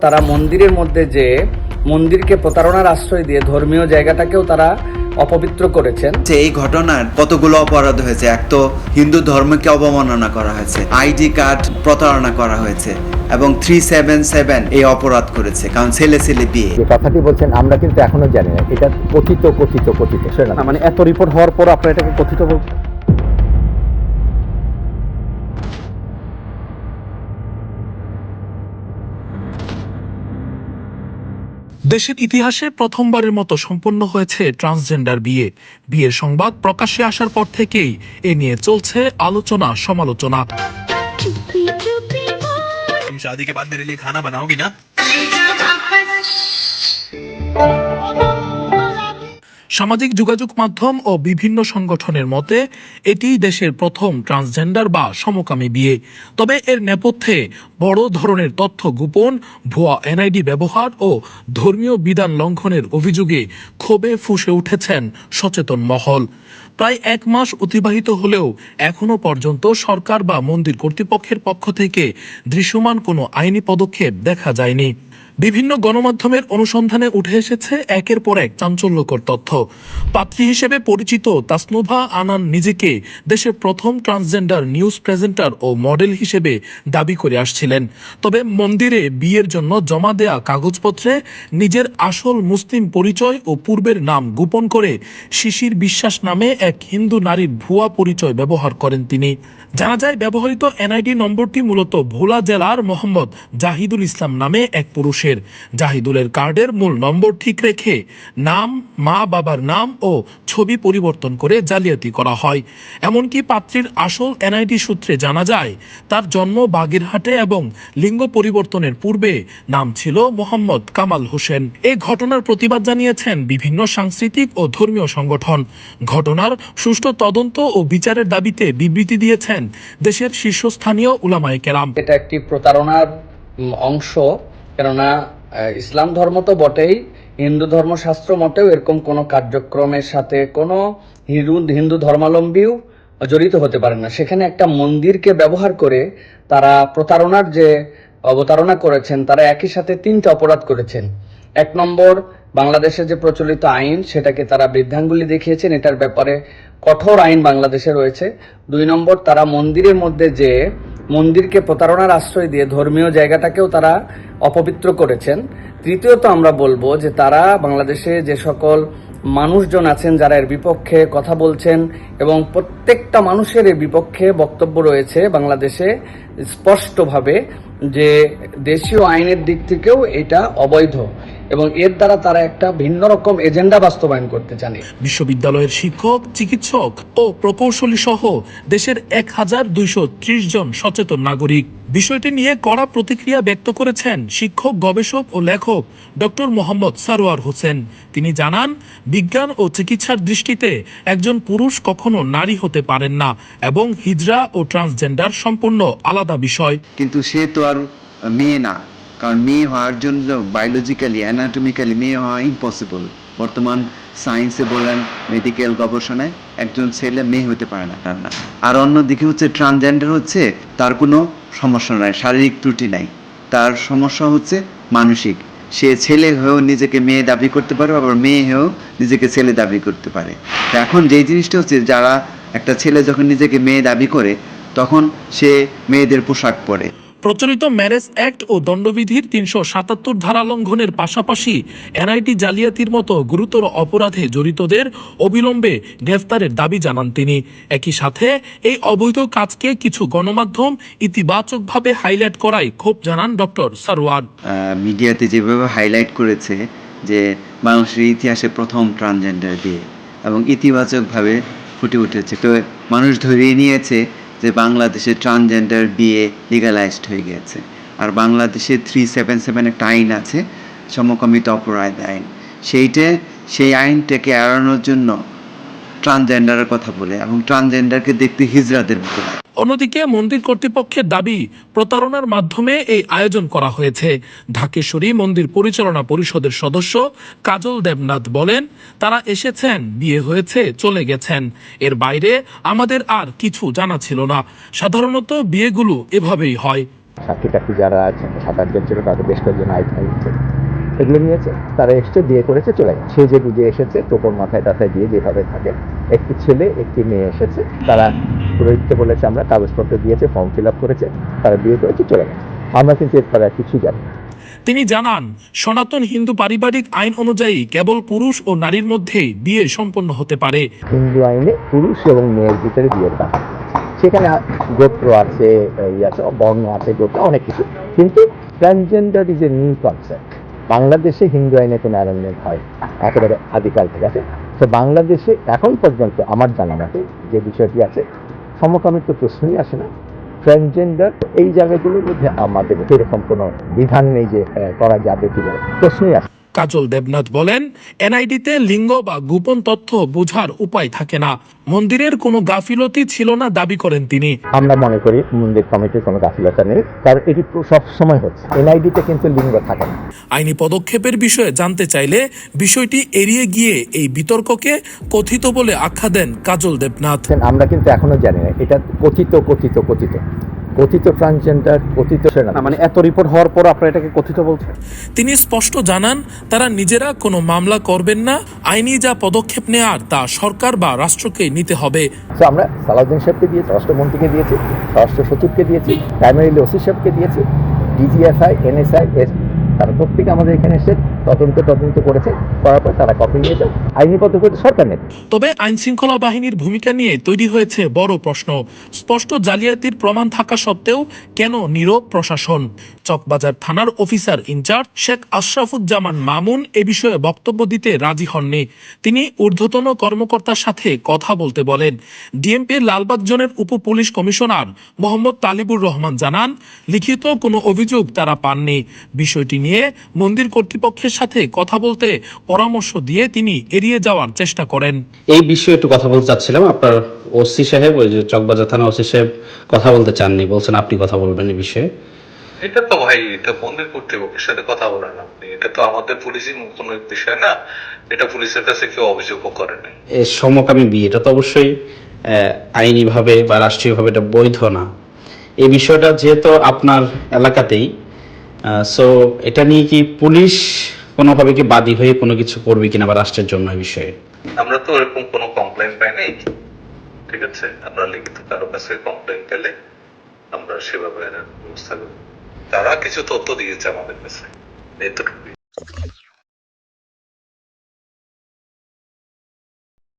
তারা মন্দিরের মধ্যে যে মন্দিরকে প্রতারণার আশ্রয় দিয়ে ধর্মীয় জায়গাটাকেও তারা অপবিত্র করেছেন। এই ঘটনার কতগুলো অপরাধ হয়েছে। এক তো হিন্দু ধর্মকে অবমাননা করা হয়েছে, আইডি কার্ড প্রতারণা করা হয়েছে এবং 377 এই অপরাধ করেছে, কারণ ছেলে ছেলে বিয়ে। যে কথাটি বলছেন আমরা কিন্তু এখনো জানি না এটা কথিত সেটা মানে এত রিপোর্ট হওয়ার পর আপনারা এটাকে কথিত বলছেন। দেশের ইতিহাসে প্রথমবারের মতো সম্পন্ন হয়েছে ট্রান্সজেন্ডার বিয়ে। বিয়ের সংবাদ প্রকাশ্যে আসার পর থেকেই এ নিয়ে চলছে আলোচনা সমালোচনা। शादी के बाद मेरे लिए खाना बनाओगी ना? সামাজিক যোগাযোগ মাধ্যম ও বিভিন্ন সংগঠনের মতে এটি দেশের প্রথম ট্রান্সজেন্ডার বা সমকামী বিয়ে। তবে এর নেপথ্যে বড় ধরনের তথ্য গোপন, ভুয়া এনআইডি ব্যবহার ও ধর্মীয় বিধান লঙ্ঘনের অভিযোগে ক্ষোভে ফুঁসে উঠেছেন সচেতন মহল। প্রায় 1 মাস অতিবাহিত হলেও এখনো পর্যন্ত সরকার বা মন্দির কর্তৃপক্ষের পক্ষ থেকে দৃশ্যমান কোনো আইনি পদক্ষেপ দেখা যায়নি। বিভিন্ন গণমাধ্যমের অনুসন্ধানে উঠে এসেছে একের পর এক চাঞ্চল্যকর তথ্য। পাত্রী হিসেবে পরিচিত তাসনুভা আনান নিজেকে দেশের প্রথম ট্রান্সজেন্ডার নিউজ প্রেজেন্টার ও মডেল হিসেবে দাবি করে আসছিলেন। তবে মন্দিরে বিয়ের জন্য জমা দেয়া কাগজপত্রে নিজের আসল মুসলিম পরিচয় ও পূর্বের নাম গোপন করে শিশির বিশ্বাস নামে এক হিন্দু নারীর ভুয়া পরিচয় ব্যবহার করেন তিনি। জানা যায় ব্যবহৃত এনআইডি নম্বরটি মূলত ভোলা জেলার মোহাম্মদ জাহিদুল ইসলাম নামে এক পুরুষের। জাহিদুলের কার্ডের মূল নম্বর ঠিক রেখে নাম, মা বাবার নাম ও ছবি পরিবর্তন করে জালিয়াতি করা হয়। এমনকি পাত্রীর আসল এনআইডি সূত্রে জানা যায় তার জন্ম বাগেরহাটে এবং লিঙ্গ পরিবর্তনের পূর্বে নাম ছিল মোহাম্মদ কামাল হোসেন। এই ঘটনার প্রতিবাদ জানিয়েছেন বিভিন্ন সাংস্কৃতিক ও ধর্মীয় সংগঠন। ঘটনার সুষ্ঠু তদন্ত ও বিচারের দাবিতে বিবৃতি দিয়েছেন দেশের শীর্ষস্থানীয় উলামায়ে কেরাম। এটা একটি প্রতারণার অংশ, কেননা ইসলাম ধর্ম তো বটেই, হিন্দু ধর্মশাস্ত্র মতেও এরকম কোনো কার্যক্রমের সাথে কোনো হিন্দু ধর্মাবলম্বীও জড়িত হতে পারেন না। সেখানে একটা মন্দিরকে ব্যবহার করে তারা প্রতারণার যে অবতারণা করেছেন, তারা একই সাথে 3টা অপরাধ করেছেন। 1 নম্বর, বাংলাদেশে যে প্রচলিত আইন সেটাকে তারা বৃদ্ধাঙ্গুলি দেখিয়েছেন, এটার ব্যাপারে কঠোর আইন বাংলাদেশে রয়েছে। 2 নম্বর, তারা মন্দিরের মধ্যে যে মন্দিরকে প্রতারণার আশ্রয় দিয়ে ধর্মীয় জায়গাটাকেও তারা অপবিত্র করেছেন। তৃতীয়ত আমরা বলবো যে তারা বাংলাদেশে যে সকল মানুষজন আছেন যারা এর বিপক্ষে কথা বলছেন, এবং প্রত্যেকটা মানুষের এর বিপক্ষে বক্তব্য রয়েছে বাংলাদেশে স্পষ্টভাবে, যে দেশীয় আইনের দিক থেকেও এটা অবৈধ এবং এর দ্বারা তারা একটা ভিন্ন রকম এজেন্ডা বাস্তবায়ন করতে চান। বিশ্ববিদ্যালয়ের শিক্ষক, চিকিৎসক ও প্রকৌশলী সহ দেশের 1230 জন সচেতন নাগরিক। বিষয়টি নিয়ে কড়া প্রতিক্রিয়া ব্যক্ত করেছেন শিক্ষক, গবেষক ও লেখক ডক্টর মোহাম্মদ সারোয়ার হোসেন। তিনি জানান, বিজ্ঞান ও চিকিৎসার দৃষ্টিতে একজন পুরুষ কখনো নারী হতে পারেন না এবং হিজড়া ও ট্রান্সজেন্ডার সম্পূর্ণ আলাদা বিষয়। কিন্তু সে তো আর মেয়ে না, কারণ মেয়ে হওয়ার জন্য বায়োলজিক্যালি, অ্যানাটমিক্যালি মেয়ে হওয়া ইম্পসিবল। বর্তমান সায়েন্সে বলেন, মেডিকেল গবেষণায় একজন ছেলে মেয়ে হতে পারে না। আর অন্যদিকে হচ্ছে ট্রান্সজেন্ডার হচ্ছে তার কোনো সমস্যা নাই, শারীরিক ত্রুটি নাই, তার সমস্যা হচ্ছে মানসিক। সে ছেলে হয়েও নিজেকে মেয়ে দাবি করতে পারে, আবার মেয়ে হয়েও নিজেকে ছেলে দাবি করতে পারে। এখন যেই জিনিসটা হচ্ছে, যারা একটা ছেলে যখন নিজেকে মেয়ে দাবি করে তখন সে মেয়েদের পোশাক পরে। প্রচলিত ম্যারেজ অ্যাক্ট ও দণ্ডবিধির 377 ধারা লঙ্ঘনের পাশাপাশি এনআইডি জালিয়াতির মতো গুরুতর অপরাধে জড়িতদের অবিলম্বে গ্রেফতারের দাবি জানান তিনি। একই সাথে এই অবৈধ কাজকে কিছু গণমাধ্যম ইতিবাচকভাবে হাইলাইট করায় ক্ষোভ জানান ডক্টর সারোয়ার। মিডিয়াতে যেভাবে হাইলাইট করেছে যে বাংলাদেশের ইতিহাসে প্রথম ট্রান্সজেন্ডার বিয়ে, এবং ইতিবাচকভাবে ফুটে উঠেছে, তো মানুষ ধরিয়ে নিয়েছে যে বাংলাদেশে ট্রান্সজেন্ডার বিয়ে লিগালাইজড হয়ে গেছে। আর বাংলাদেশে 377 একটা আইন আছে, সমকামিত অপরাধ আইন, সেই আইনটাকে এড়ানোর জন্য ট্রান্সজেন্ডারের কথা বলে এবং ট্রান্সজেন্ডারকে দেখতে হিজড়াদের মতো। অন্যদিকে মন্দির কর্তৃপক্ষের দাবি, প্রতারণার মাধ্যমে এই আয়োজন করা হয়েছে। ঢাকেশ্বরী মন্দির পরিচালনা পরিষদের সদস্য কাজল দেবনাথ বলেন, তারা এসেছেন, বিয়ে হয়েছে, চলে গেছেন। এর বাইরে আমাদের আর কিছু জানা ছিল না। সাধারণত বিয়েগুলো এভাবেই হয়। সাক্ষী টাক্ষী যারা আছে 7-8 জন ছিল, তাদের বেশ কয়েকজন আইন এগুলো নিয়েছে, তারা এসছে, বিয়ে করেছে, চলে গেছে। সে যে বুঝে এসেছে, টোপর মাথায় টাথায় দিয়ে যেভাবে থাকে, একটি ছেলে একটি মেয়ে এসেছে, তারা পুরোহিতকে বলেছে, আমরা কাগজপত্র দিয়েছে, ফর্ম ফিল আপ করেছে, তারা বিয়ে করেছে, চলে গেছে। আমরা কিন্তু এর তারা কিছু জানি না। তিনি জানান, সনাতন হিন্দু পারিবারিক আইন অনুযায়ী কেবল পুরুষ ও নারীর মধ্যে বিয়ে সম্পন্ন হতে পারে। হিন্দু আইনে পুরুষ এবং মেয়ের ভিতরে বিয়ের ব্যাপার, সেখানে গোত্র আছে, আছে, বর্ণ আছে, গোত্র অনেক কিছু, কিন্তু transgender is a new concept. বাংলাদেশে হিন্দু আইনে কোনো অ্যারেঞ্জমেন্ট হয় একেবারে আদিকাল থেকে আছে। তো বাংলাদেশে এখন পর্যন্ত আমার জানা মতে যে বিষয়টি আছে, সমকামিত্ব প্রশ্নই আসে না। ট্রান্সজেন্ডার এই জায়গাগুলোর মধ্যে আমাদের এরকম কোনো বিধান নেই যে করা যাবে কিনা, প্রশ্নই আসে। কাজল দেবনাথ বলেন, এনআইডিতে লিঙ্গ বা গোপন তথ্য বোঝার উপায় থাকে না। মন্দিরের কোনো গাফিলতি ছিল না দাবি করেন তিনি। আমরা মনে করি মন্দির কমিটির কোনো গাফিলতা নেই, কারণ এটি সব সময় হচ্ছে। এনআইডিতে কিন্তু লিঙ্গ থাকে না। আইনি পদক্ষেপের বিষয়ে জানতে চাইলে বিষয়টি এড়িয়ে গিয়ে এই বিতর্ককে কথিত বলে আখ্যা দেন কাজল দেবনাথ। আমরা কিন্তু এখনো জানি না এটা কথিত কথিত কথিত কথিত ট্রান্সজেন্ডার, কথিত না, মানে এত রিপোর্ট হওয়ার পর আপনারা এটাকে কথিত বলছেন? তিনি স্পষ্ট জানান, তারা নিজেরা কোনো মামলা করবেন না। আইনি যা পদক্ষেপ নেয়ার তা সরকার বা রাষ্ট্রকে নিতে হবে। তো আমরা সালাউদ্দিন সাহেবকে দিয়েছি, রাষ্ট্রমন্ত্রীকে দিয়েছি, রাষ্ট্র সচিবকে দিয়েছি, প্রাইমারিলি ওসি সাহেবকে দিয়েছি, ডিজিএফআই, এনএসআই, তারা প্রত্যেকে আমাদের এখানে এসে তদন্ত করেছে, করার পর তারা কপি নিয়েছে, আইনি পদক্ষেপ সরকার নেবে। তবে আইন শৃঙ্খলা বাহিনীর ভূমিকা নিয়ে তৈরি হয়েছে বড় প্রশ্ন। স্পষ্ট জালিয়াতির প্রমাণ থাকা সত্ত্বেও কেন নীরব প্রশাসন? চকবাজার থানার অফিসার ইনচার্জ শেখ আশরাফুজ্জামান মামুন এ বিষয়ে বক্তব্য দিতে রাজি হননি। তিনি ঊর্ধ্বতন কর্মকর্তার সাথে কথা বলতে বলেন। ডিএমপির লালবাগ জোনের উপ পুলিশ কমিশনার মোহাম্মদ তালিবুর রহমান জানান, লিখিত কোনো অভিযোগ তারা পাননি। বিষয়টি নিয়ে মন্দির কর্তৃপক্ষের সাথে কথা বলতে পরামর্শ দিয়ে তিনি এড়িয়ে যাওয়ার চেষ্টা করেন। এই বিষয়ে একটু কথা বলতে চাচ্ছিলাম। আপনার ওসি সাহেব, ওই যে চকবাজার থানা ওসি সাহেব কথা বলতে চাননি, বলছেন আপনি কথা বলবেন এই বিষয়ে। এটা তো ভাই, এটা মন্দির কর্তৃপক্ষের সাথে কথা বলেন আপনি, এটা তো আমাদের পুলিশের কোনো বিষয় না, এটা পুলিশের কাছে কেউ অভিযোগও করে নাই। এই সমকামী বিয়ে এটা তো অবশ্যই আইনিভাবে বা রাষ্ট্রীয়ভাবে এটা বৈধ না। এই বিষয়টা যেহেতু আপনার এলাকাতেই, সো এটা নিয়ে কি পুলিশ কোনোভাবে কি বাদী হয়ে কোনো কিছু করবে কিনা বা রাষ্ট্রের জন্য এই বিষয়ে? আমরা তো এরকম কোনো কমপ্লেন পাই নাই, ঠিক আছে? আমরা লিখিত কারো কাছে কমপ্লেন পেলে আমরা সেভাবে ব্যবস্থা করব। তারা কিছু তথ্য দিয়েছে আমাদের কাছে, এতটুকুই।